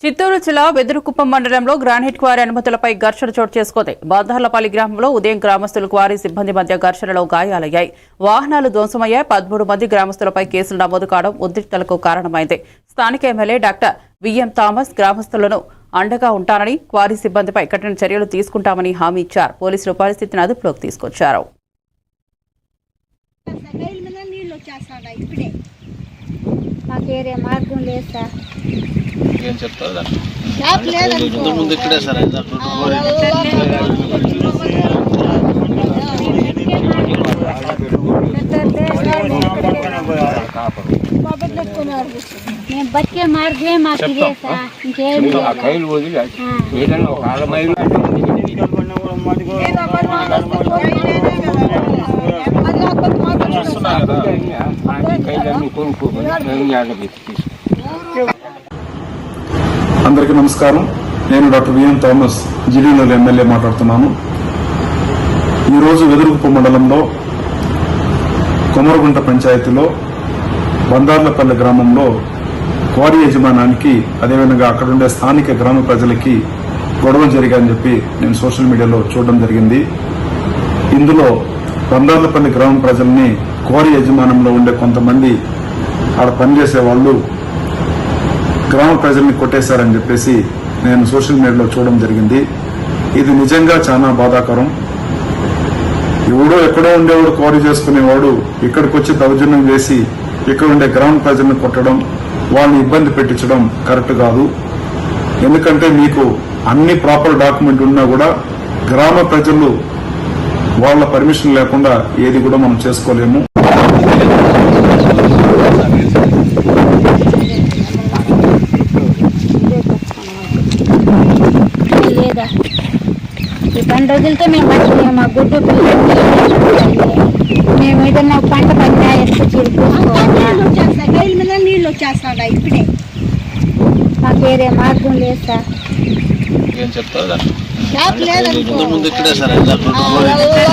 చిత్తూరు జిల్లా వెదురుకుప్పం మండలంలో granite quarry అనుమతులపై ఘర్షణ చోటు చేసుకుంది. బాదార్లపల్లి గ్రామంలో ఉదయం గ్రామస్తులు క్వారీ సిబ్బంది మధ్య ఘర్షణలో గాయాలయ్యాయి. వాహనాలు ధ్వంసమయ్యాయి. 13 మంది గ్రామస్తులపై కేసులు నమోదు కావడం ఉద్రిక్తలకు కారణమైంది. స్థానిక ఎమ్మెల్యే డాక్టర్ విఎం థామస్ గ్రామస్తులను అండగా ఉంటానని, క్వారీ సిబ్బందిపై కఠిన చర్యలు తీసుకుంటామని హామీ ఇచ్చారు. పోలీసులు పరిస్థితిని అదుపులోకి తీసుకొచ్చారు. మార్గం లేదు సార్. ఏం చెప్తారు ముందు ఇక్కడే సార్ మేము బతికే మార్గమే మాకు ఇదే సార్. ఇంకేం అందరికీ నమస్కారం. నేను డాక్టర్ విఎం థామస్ జిల్లాలో ఎమ్మెల్యే మాట్లాడుతున్నాను. ఈరోజు వెదురుకుప్ప మండలంలో కొమరగుంట పంచాయతీలో బందార్లపల్లి గ్రామంలో క్వారీ యజమానానికి, అదేవిధంగా అక్కడుండే స్థానిక గ్రామ ప్రజలకి గొడవలు జరిగాయని చెప్పి నేను సోషల్ మీడియాలో చూడడం జరిగింది. ఇందులో బందార్లపల్లి గ్రామ ప్రజల్ని క్వారీ యజమానంలో ఉండే కొంతమంది ఆడ పనిచేసే వాళ్ళు గ్రామ ప్రజల్ని కొట్టేశారని చెప్పేసి నేను సోషల్ మీడియాలో చూడడం జరిగింది. ఇది నిజంగా చాలా బాధాకరం. ఎవడో ఎక్కడో ఉండేవాడు క్వారీ చేసుకునేవాడు ఇక్కడికి వచ్చి దౌర్జన్యం చేసి ఇక్కడ ఉండే గ్రామ ప్రజల్ని కొట్టడం, వాళ్ళని ఇబ్బంది పెట్టించడం కరెక్ట్ కాదు. ఎందుకంటే మీకు అన్ని ప్రాపర్ డాక్యుమెంట్ ఉన్నా కూడా గ్రామ ప్రజలు వాళ్ళ పర్మిషన్ లేకుండా ఏది కూడా మనం చేసుకోలేము. లేదా ఈ 10 రోజులతో మేము బతికే మా గుడ్డు మేము ఏదన్నా పంట పడినా నీళ్ళు వచ్చేస్తాడా ఇప్పుడే. మాకు వేరే మార్గం లేదు సార్. ఏం చెప్తారు ముందు ఇక్కడే సార్